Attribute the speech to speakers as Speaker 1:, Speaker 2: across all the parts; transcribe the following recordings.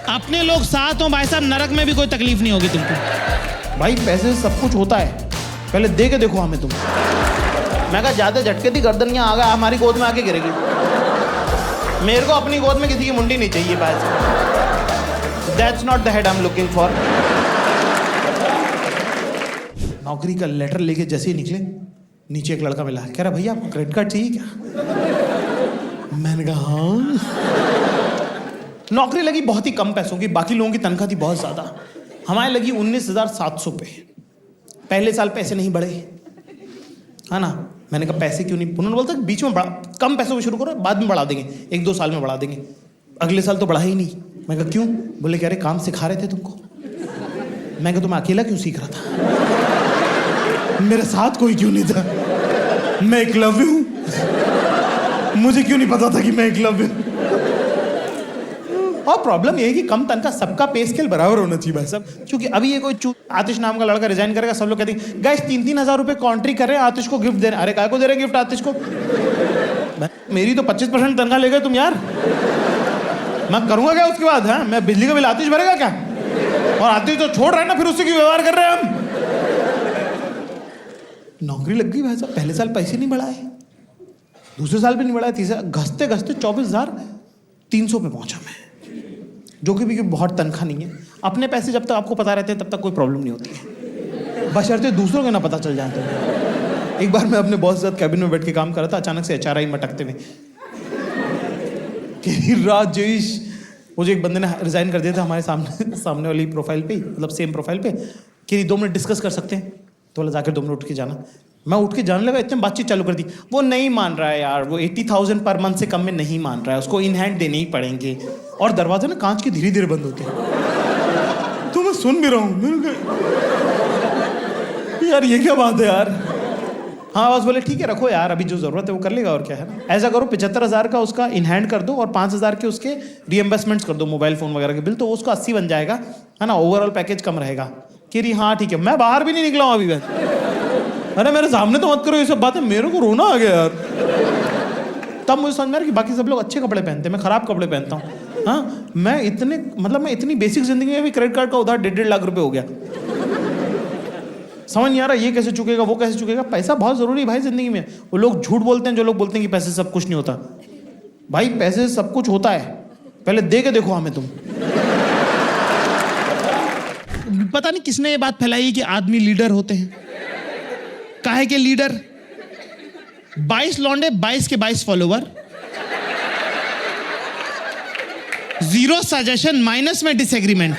Speaker 1: अपने लोग साथ हो भाई साहब, नरक में भी कोई तकलीफ नहीं होगी तुमको।
Speaker 2: भाई पैसे से सब कुछ होता है, पहले दे के देखो हमें तुम। मैं कहा ज्यादा झटके थी, गर्दन यहाँ आ गया, हमारी गोद में आके गिरेगी। मेरे को अपनी गोद में किसी की मुंडी नहीं चाहिए पैसे। That's not the head I am looking for. नौकरी का लेटर लेके जैसे ही निकले, नीचे एक लड़का मिला, कह रहा भैया आपको क्रेडिट कार्ड चाहिए क्या? मैंने कहा हाँ। नौकरी लगी बहुत ही कम पैसों की, बाकी लोगों की तनख्वाह थी बहुत ज्यादा। हमारी लगी 19,700 पे। पहले साल पैसे नहीं बढ़े, है ना। मैंने कहा पैसे क्यों नहीं? उन्होंने बोलता बीच में कम पैसों में शुरू करो, बाद में बढ़ा देंगे, 1-2 साल में बढ़ा देंगे। अगले साल तो बढ़ा ही नहीं। मैं कहा क्यों? बोले कह रहे काम सिखा रहे थे तुमको। मैं कहा तुम अकेला क्यों सीख रहा था? मेरे साथ कोई क्यों नहीं था? मैं एकलव्य हूं, मुझे क्यों नहीं पता था कि मैं एकलव्य हूं? और प्रॉब्लम ये है कि कम तनख्वाह, सबका पे स्केल बराबर होना चाहिए भाई साहब। क्योंकि अभी ये कोई आतिश नाम का लड़का रिजाइन करेगा, सब लोग कहते हैं गाइस 3-3 हज़ार रुपए कॉन्ट्री कर रहे हैं, आतिश को गिफ्ट दे रहे हैं। अरे काय को दे रहे हैं गिफ्ट आतिश को? मेरी तो 25% तनख्वाह ले गए तुम यार। मैं करूंगा क्या उसके बाद? है मैं बिजली का बिल आतिश भरेगा क्या? और आतिश तो छोड़ रहा है ना, फिर उससे क्यों व्यवहार कर रहे हैं हम? नौकरी लग गई भाई साहब, पहले साल पैसे नहीं बढ़ाए, दूसरे साल भी नहीं बढ़ाए, तीसरे घसते घसते 24,300 पे पहुंचा मैं, जो कि भी बहुत तनख्वाह नहीं है। अपने पैसे जब तक आपको पता रहते हैं तब तक कोई प्रॉब्लम नहीं होती है, बशर्ते दूसरों के ना पता चल जाते हैं। एक बार मैं अपने बॉस के साथ कैबिन में बैठ के काम कर रहा था, अचानक से एचआरआई मटकते हुए राजेश, वो जो एक बंदे ने रिजाइन कर दिया था हमारे सामने वाली प्रोफाइल पे, मतलब सेम प्रोफाइल पे, कि 2 मिनट डिस्कस कर सकते हैं? तो बोला जाकर 2 मिनट उठ के जाना। मैं उठ के जाने लगा, इतने बातचीत चालू कर दी। वो नहीं मान रहा है यार, वो 80,000 पर मंथ से कम में नहीं मान रहा है, उसको इन हैंड देने ही पड़ेंगे। और दरवाजे ना कांच के धीरे धीरे बंद होते हैं। तो मैं सुन भी रहा हूँ, यार ये क्या बात है यार। हाँ बस बोले ठीक है रखो यार, अभी जो जरूरत है वो कर लेगा, और क्या है ना। ऐसा करो 75,000 का उसका इन हैंड कर दो और 5,000 के उसके रीएम्बर्समेंट्स कर दो, मोबाइल फोन वगैरह के बिल, तो उसको 80 बन जाएगा, है ना। ओवरऑल पैकेज कम रहेगा। कि रही हाँ ठीक है। मैं बाहर भी नहीं निकला हूँ अभी मैं। अरे मेरे सामने तो मत करो ये सब बातें, मेरे को रोना आ गया यार। तब मुझे समझ में आया कि बाकी सब लोग अच्छे कपड़े पहनते हैं, मैं खराब कपड़े पहनता हूँ। हाँ मैं इतनी बेसिक जिंदगी में भी क्रेडिट कार्ड का उधार 1.5 लाख रुपए हो गया। समझ नहीं आ रहा ये कैसे चुकेगा, वो कैसे चुकेगा। पैसा बहुत जरूरी है भाई जिंदगी में। वो लोग झूठ बोलते हैं जो लोग बोलते हैं कि पैसे से सब कुछ नहीं होता। भाई पैसे से सब कुछ होता है, पहले दे के देखो हमें तुम।
Speaker 1: पता नहीं किसने ये बात फैलाई कि आदमी लीडर होते हैं। काहे के लीडर? 22 लौंडे, 22 के 22 फॉलोवर, 0 सजेशन, माइनस में डिसएग्रीमेंट।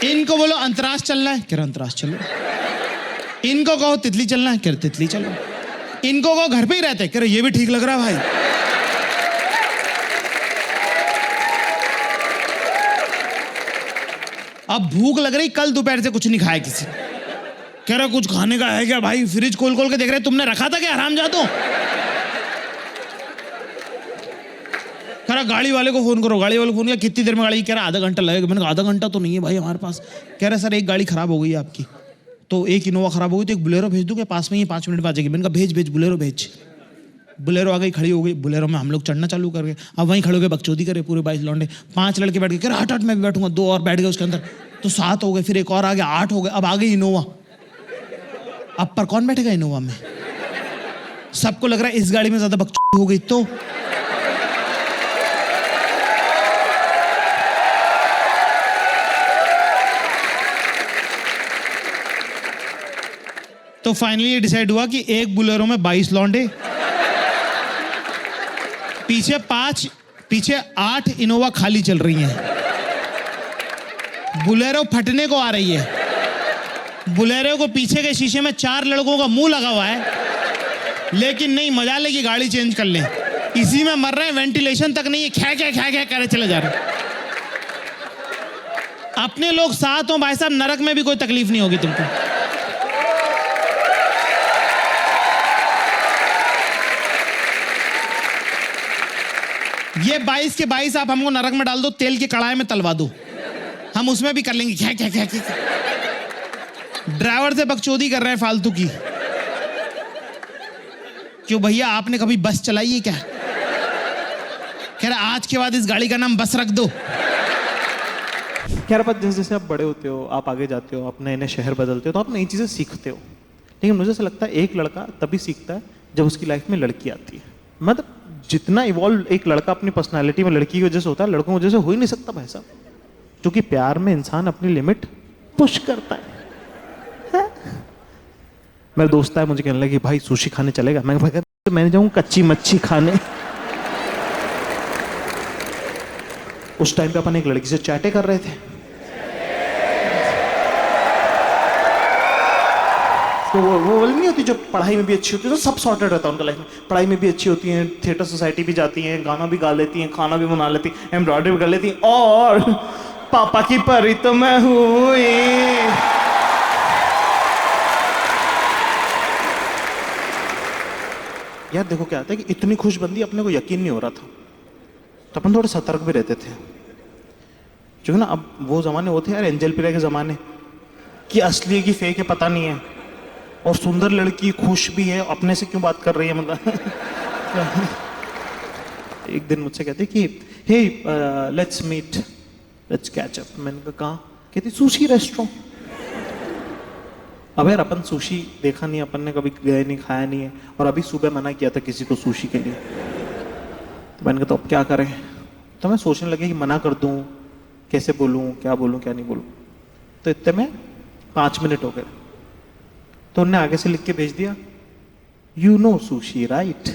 Speaker 1: इनको बोलो अंतराज चलना है, कह रहा अंतराज चलो। इनको कहो तितली चलना है, कह रहे तितली चलो। इनको कहो घर पे ही रहते, कह रहे ये भी ठीक लग रहा है भाई। अब भूख लग रही, कल दोपहर से कुछ नहीं खाया किसी। कह रहा कुछ खाने का है क्या भाई? फ्रिज खोल खोल के देख रहे, तुमने रखा था क्या हरामजादों? कह रहा गाड़ी वाले को फोन करो। गाड़ी वाले को फोन किया, कितनी देर में गाड़ी? कह रहा आधा घंटा लगेगा। मैंने कहा आधा घंटा तो नहीं है भाई हमारे पास। कह रहा सर एक गाड़ी खराब हो गई है आपकी, तो एक इनोवा खराब हो गई, तो एक बोलेरो भेज दूं, पास में ही 5 मिनट में आ जाएगी। मैंने कहा भेज बोलेरो भेज। बोलेरो आ गई, खड़ी हो गई। बोलेरो में हम लोग चढ़ना चालू कर गए। अब वहीं खड़े हो गए, बकचोदी करे पूरे 22 लौंडे। 5 लड़के बैठ गए, कह रहा हट मैं भी बैठूंगा। 2 और बैठ गए उसके अंदर, तो 7 हो गए। फिर एक और आ गया, 8 हो गए। अब आ गई इनोवा। अब पर कौन बैठेगा इनोवा में? सबको लग रहा है इस गाड़ी में ज्यादा बकचोदी हो गई। तो फाइनली ये डिसाइड हुआ कि एक बुलेरो में 22 लौंडे, पीछे 8 इनोवा खाली चल रही हैं। बुलेरो फटने को आ रही है। बुलेरो को पीछे के शीशे में 4 लड़कों का मुंह लगा हुआ है, लेकिन नहीं, मजा लेगी गाड़ी चेंज कर लें। इसी में मर रहे हैं, वेंटिलेशन तक नहीं है, ख्या करे चले जा रहे। अपने लोग साथ हो भाई साहब, नरक में भी कोई तकलीफ नहीं होगी तुमको। ये 22 के 22 आप हमको नरक में डाल दो, तेल की कढ़ाई में तलवा दो, हम उसमें भी कर लेंगे। क्या ड्राइवर से बकचोदी कर रहे हैं फालतू की। क्यों भैया आपने कभी बस चलाई है क्या? कह रहा आज के बाद इस गाड़ी का नाम बस रख दो।
Speaker 2: कह रहा बात जैसे जैसे आप बड़े होते हो, आप आगे जाते हो, आप नए नए शहर बदलते हो, तो आप नई चीज़ें सीखते हो। लेकिन मुझे ऐसा लगता है एक लड़का तभी सीखता है जब उसकी लाइफ में लड़की आती है। मतलब जितना इवॉल्व एक लड़का अपनी पर्सनालिटी में लड़की की वजह से होता है, लड़कों की वजह से हो ही नहीं सकता भाई साहब। क्योंकि प्यार में इंसान अपनी लिमिट पुश करता है। मेरा दोस्त है, मुझे कहने लगा कि भाई सुशी खाने चलेगा। मैंने जाऊँ कच्ची मच्छी खाने। उस टाइम पे अपन एक लड़की से चैटे कर रहे थे। तो वो नहीं होती जो पढ़ाई में भी अच्छी होती है, तो सब सॉर्टेड रहता है उनका लाइफ में। पढ़ाई में भी अच्छी होती हैं, थिएटर सोसाइटी भी जाती हैं, गाना भी गा लेती हैं, खाना भी बना लेती हैं, एम्ब्रॉयडरी भी कर लेती हैं, और पापा की परी तो मैं हुई। यार देखो क्या आता है कि इतनी खुशबंदी अपने को यकीन नहीं हो रहा था, तो अपन थोड़े सतर्क भी रहते थे। जो है ना, अब वो जमाने वो थे यार, एंजल पिरा के जमाने, कि असली है कि फेक है पता नहीं है, और सुंदर लड़की खुश भी है, अपने से क्यों बात कर रही है मतलब। एक दिन मुझसे कहते कि hey let's meet, let's catch up. मैंने कहा कहती सुशी रेस्टोरेंट। अब यार अपन सुशी देखा नहीं, अपन ने कभी गए नहीं, खाया नहीं है, और अभी सुबह मना किया था किसी को सुशी के लिए। तो मैंने कहा तो अब क्या करें? तो मैं सोचने लगे कि मना कर दूं, कैसे बोलूं, क्या नहीं बोलूं। तो इतने में 5 मिनट हो गए, तो उन्होंने आगे से लिख के भेज दिया, you know sushi right,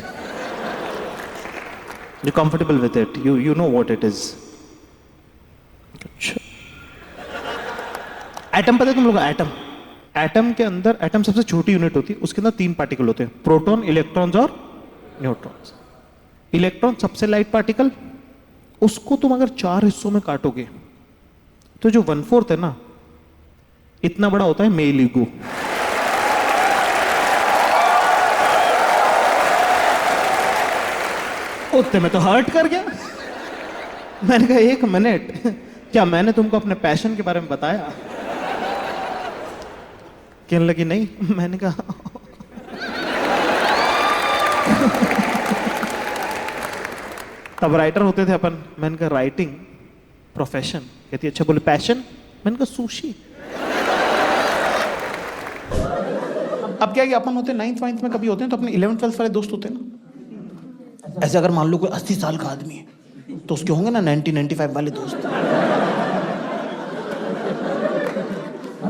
Speaker 2: you comfortable with it, you know what it is. Atom पता है तुम लोग? एटम के अंदर, एटम सबसे छोटी यूनिट होती है, उसके अंदर 3 पार्टिकल होते हैं, प्रोटॉन, इलेक्ट्रॉन्स और न्यूट्रॉन्स। इलेक्ट्रॉन सबसे लाइट पार्टिकल, उसको तुम अगर 4 हिस्सों में काटोगे तो जो 1/4 है ना, इतना बड़ा होता है मेल ईगो। उतने में तो हर्ट कर गया। मैंने कहा 1 मिनट, क्या मैंने तुमको अपने पैशन के बारे में बताया? कहने लगी नहीं। मैंने कहा तब राइटर होते थे अपन। मैंने कहा राइटिंग प्रोफेशन। कहती अच्छा बोले पैशन? मैंने कहा सुशी। अब क्या है कि अपन होते 9th 9th में कभी होते हैं, तो अपने 11th 12th वाले दोस्त होते हैं ना। ऐसे अगर मान लो कोई 80 साल का आदमी है, तो उसके होंगे ना 90-95 वाले दोस्त।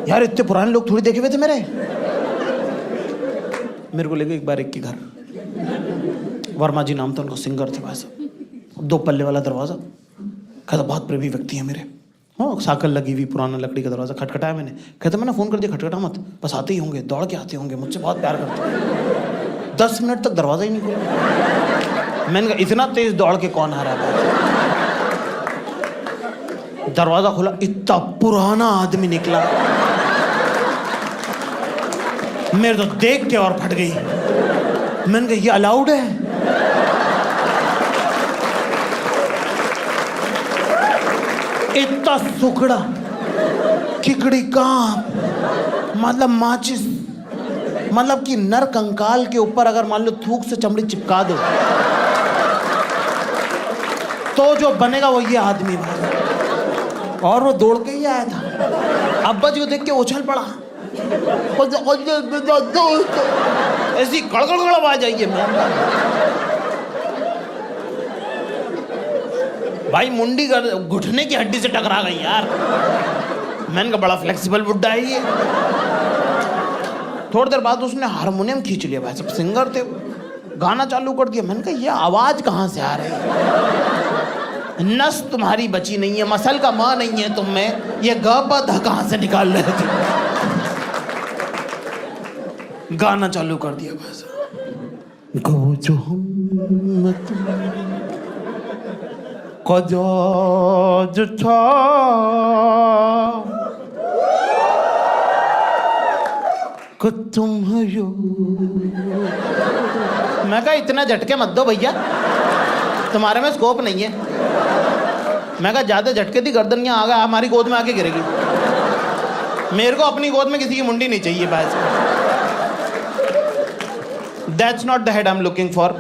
Speaker 2: यार इतने पुराने लोग थोड़ी देखे हुए थे मेरे को ले गए एक बार एक के घर। वर्मा जी नाम था उनका, सिंगर थे भाई साहब। 2 पल्ले वाला दरवाजा, कहता बहुत प्रेमी व्यक्ति है मेरे। हाँ, साकल लगी हुई, पुराना लकड़ी का दरवाजा। खटखटाया मैंने, कहता मैंने फोन कर दिया, खटखटा मत, बस आते ही होंगे, दौड़ के आते होंगे, मुझसे बहुत प्यार करते हैं। 10 मिनट तक दरवाजा ही नहीं खोला। मैंने कहा इतना तेज दौड़ के कौन आ रहा है? दरवाजा खोला, इतना पुराना आदमी निकला, मेरे तो देख के और फट गई। मैंने कहा ये अलाउड है? इतना सुखड़ा, किकड़ी कांप, मतलब माचिस, मतलब कि नर कंकाल के ऊपर अगर मान लो थूक से चमड़ी चिपका दो तो जो बनेगा वो ये आदमी भाई। और वो दौड़ के ही आया था। अब्बा जी को देख के उछल पड़ा, ऐसी गड़गड़ आवाज आई है। भाई मुंडी घुटने की हड्डी से टकरा गई यार। मैंने कहा बड़ा फ्लेक्सिबल बुड्ढा है ये। थोड़ी देर बाद उसने हारमोनियम खींच लिया, भाई सब सिंगर थे, गाना चालू कर दिया। मैंने कहा ये आवाज कहाँ से आ रही है? नस तुम्हारी बची नहीं है, मसल का माँ नहीं है तुम में, ये ग प ध कहाँ से निकाल रहे थे? गाना चालू कर दिया बस। गो जो हम कजाज था, कि तुम हो। मैं कहा इतना झटके मत दो भैया, तुम्हारे में स्कोप नहीं है। मैं कहा ज्यादा झटके थी, गर्दन यहाँ आ गया, हमारी गोद में आके गिरेगी। मेरे को अपनी गोद में किसी की मुंडी नहीं चाहिए। बस that's not the head I am looking for.